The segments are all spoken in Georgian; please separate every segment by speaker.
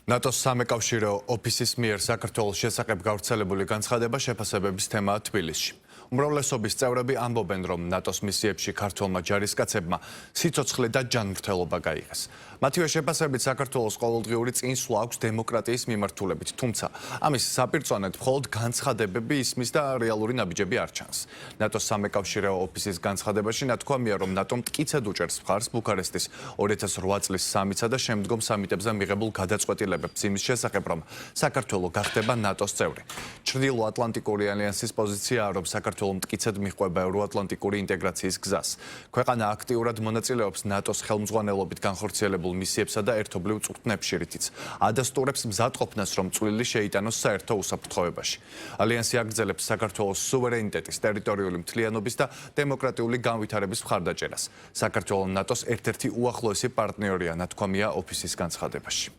Speaker 1: ნატოს სამეკავშირო ოფისის მიერ საქართველოს შესახებ გავრცელებული განცხადება შეფასებების თემაა თბილისში. უმრავლესობის წევრები ამბობენ, რომ ნატოს მისიებში ქართველმა ჯარისკაცებმა სიცოცხლე და ჯანმრთელობა გაიღეს. მათივე შეფასებით საქართველოს ყოველდღიური წინსვლა აქვს დემოკრატიის მიმართულებით, თუმცა ამის საპირწონედ მხოლოდ განცხადებები ისმის და რეალური ნაბიჯები არ ჩანს. ნატოს სამეკავშირო ოფისის განცხადებაში ნათქვამია, რომ ნატომ მტკიცედ უჭერს მხარს ბუქარესტის 2008 წლის სამიტსა და შემდგომ სამიტებზე მიღებულ გადაწყვეტილებებს იმის შესახებ, რომ საქართველო გახდება ნატოს წევრი. ჩრდილო-ატლანტიკური ალიანსის პოზიციაა, რომ საქართველო მტკიცედ მიჰყვება ევროატლანტიკური ინტეგრაციის გზას. ქვეყანა აქტიურად მონაწილეობს ნატოს ხელმძღვანელობით განხორციელებულ მისიებსა და ერთობლივ წვრთნებში, რითიც ადასტურებს მზადყოფნას, რომ წვლილი შეიტანოს საერთო უსაფრთხოებაში. ალიანსი აგრძელებს საქართველოს სუვერენიტეტის, ტერიტორიული მთლიანობის და დემოკრატიული განვითარების მხარდაჭერას. საქართველო ნატოს ერთ-ერთი უახლოესი პარტნიორია, ნათქვამია ოფისის განცხადებაში.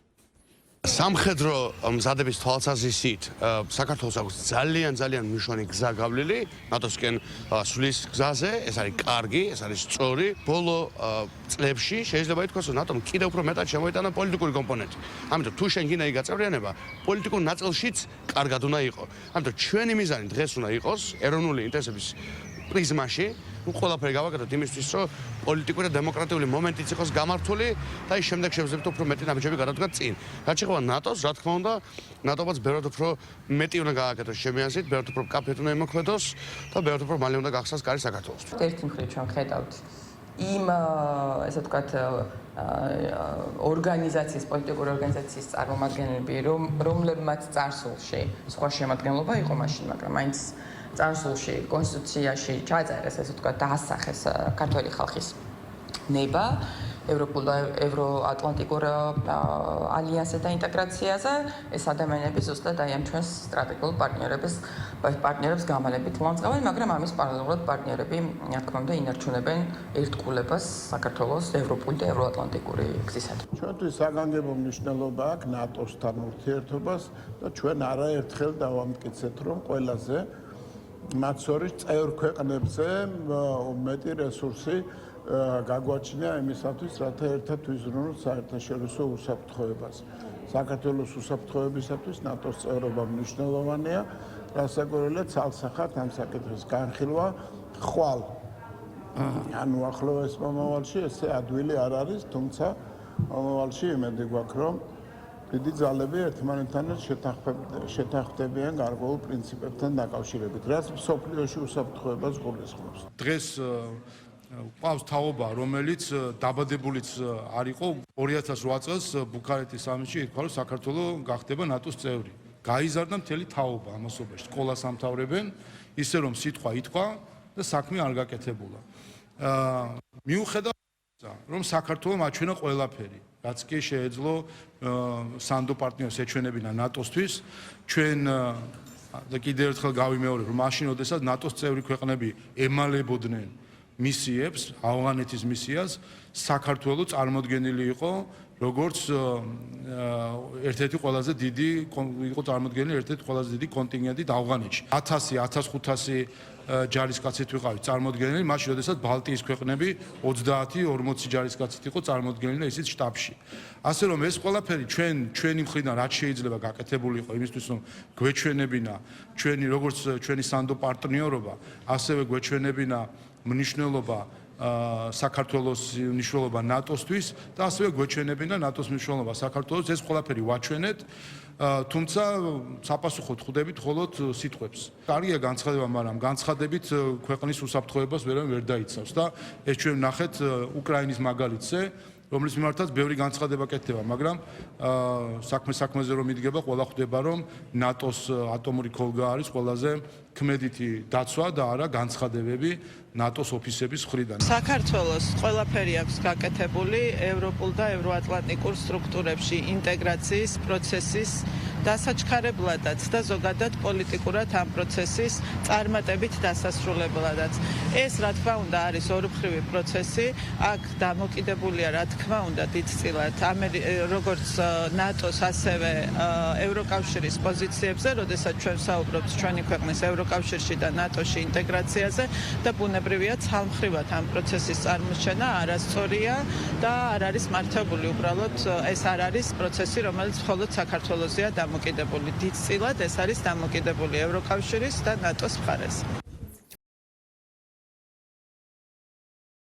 Speaker 2: სამხედრო მზადების თვალსაზრისით საქართველოს აქვს ძალიან მნიშვნელოვანი გზა გავლილი ნატოსკენ სulis გზაზე. ეს არის კარგი, ეს არის სწორი. ბოლო წლებში შეიძლება ითქვას, რომ ნატომ კიდევ უფრო მეტად შემოიტანა პოლიტიკური კომპონენტი. ამიტომ თუ შენ გინდა გაწევრიანება, პოლიტიკურ ნაწილშიც კარგად უნდა იყოს. ამიტომ ჩვენი მიზანი დღეს უნდა იყოს ეროვნული ინტერესების პრიზმაში ყველაფერი გავაკეთოთ იმისთვის, რომ პოლიტიკური და დემოკრატიული მომენტიც იყოს გამართული და ის შემდეგ შევძლებთ უფრო მეტი ნაბიჯები გადავდგათ წინ. რაც შეეხება ნატოს, რა თქმა უნდა, ნატომაც ბევრად უფრო მეტი უნდა გააკეთოს ჩემი აზრით, ბევრად უფრო მკაფიოდ უნდა იმოქმედოს და ბევრად უფრო მალე უნდა გახსნას კარი საქართველოსთვის.
Speaker 3: ერთი მხრივ ჩვენ ხედავთ იმ ესე ვთქვათ ორგანიზაციის, პოლიტიკური ორგანიზაციის წარმომადგენლები, რომლებმაც წარსულში სხვა შემადგენლობა იყო მაშინ, მაგრამ მაინც წარსულში კონსტიტუციაში ჩაწერეს, ესე ვთქვათ, დაასახეს ქართველი ხალხის ნება ევროატლანტიკურ ალიანსზე და ინტეგრაციაზე. ეს ადამიანები ზუსტად აი ამ ჩვენს სტრატეგიულ პარტნიორებს გამალებით ლანძღავენ, მაგრამ ამის პარალელურად პარტნიორები, რა თქმა უნდა, ინარჩუნებენ ერთგულებას საქართველოს ევროპული და ევროატლანტიკური გზისათვის.
Speaker 4: ჩვენთვის საგანგებო მნიშვნელობა აქვს ნატოსთან ურთიერთობას და ჩვენ არაერთხელ დავამტკიცეთ, რომ ყველაზე მათ შორის წევრ ქვეყნებზე მეტი რესურსი გაგვაჩნია იმისათვის, რათა ერთად ვიზრუნოთ საერთაშორისო უსაფრთხოებას. საქართველოს უსაფრთხოებისათვის ნატოს წევრობა მნიშვნელოვანია, რასაკვირველია ცალსახად ამ საკითხის განხილვა ხვალ. ანუ ახლოვეს მომავალში ესე ადვილი არ არის, თუმცა მომავალში იმედი გვაქვს, რომ დიდი ძალები ერთმანეთთან შეთანხმდებიან გარკვეულ პრინციპებთან დაკავშირებით, რაც მსოფლიოში უსაფრთხოებას გულისხმობს.
Speaker 5: დღეს ყავს თაობა, რომელიც დაბადებულიც არ იყო 2008 წელს ბუქარესტის სამიტში ითქვა, რომ საქართველო გახდება ნატოს წევრი. გაიზარდა მთელი თაობა ამასობაში. სკოლას ამთავრებენ, ისე რომ სიტყვა ითქვა და საქმე არ გაკეთებულა. მიუხედავად რომ საქართველომ აჩვენა ყველაფერი, რაც კი შეეძლო სანდო პარტნიორს ეჩვენებინა ნატოსთვის, ჩვენ და კიდევ ერთხელ გავიმეორებ, რომ მაშინ როდესაც ნატოს წევრი ქვეყნები ემალებოდნენ მისიებს, ავღანეთის მისიას, საქართველო წარმოდგენილი იყო როგორც ერთ-ერთი ყველაზე დიდი იყო წარმოდგენილი ერთ-ერთი ყველაზე დიდი კონტინგენტი ავღანეთში. 1000-1500 ჯარისკაცით ვიყავით წარმოდგენილი, მაშინ როდესაც ბალტიის ქვეყნები 30-40 ჯარისკაცით იყო წარმოდგენილი და ისიც შტაბში. ასე რომ ეს ყველაფერი ჩვენი მხრიდან რაც შეიძლება გაკეთებული იყო იმისთვის, რომ გვეჩვენებინა როგორც ჩვენი სანდო პარტნიორობა, ასევე გვეჩვენებინა მნიშვნელობა საქართველოს მნიშვნელობა ნატოსთვის და ასევე გვეჩვენებინა ნატოს მნიშვნელობა საქართველოს. ეს ყველაფერი ვაჩვენეთ, თუმცა საპასუხოდ ხვდებით მხოლოდ სიტყვებს. კარგია განცხადება, მაგრამ განცხადებით ქვეყნის უსაფრთხოებას ვერ დაიცავს და ეს ჩვენ ვნახეთ უკრაინის მაგალითზე, რომლის მიმართაც ბევრი განცხადება კეთდება, მაგრამ საქმეზე რომ იდგება, ყველა ხვდება, რომ ნატოს ატომური ქოლგა არის ყველაზე ქმედითი დაცვა და არა განცხადებები ნატოს ოფისების მხრიდან.
Speaker 6: საქართველოს ყველაფერი აქვს გაკეთებული ევროპულ და ევროატლანტიკურ სტრუქტურებში ინტეგრაციის პროცესის დასაჩქარებლადაც და ზოგადად პოლიტიკურად ამ პროცესის წარმატებით დასასრულებლადაც. ეს რა თქმა უნდა არის ორი პროცესი, აქ დამოკიდებულია რა თქმა უნდა დიდწილად როგორც ნატოს ასევე ევროკავშირის პოზიციებზე, როდესაც ჩვენ საუბრობთ ჩვენი ქვეყნის ევროკავშირში და ნატოში ინტეგრაციაზე და ბუნებრივია ცალმხრივად ამ პროცესის წარმოჩენა არასწორია და არ არის მართებული უბრალოდ ეს არ არის პროცესი, რომელიც მხოლოდ საქართველოსია დამოკიდებული. დიდწილად ეს არის დამოკიდებული ევროკავშირის და ნატოს მხარეს.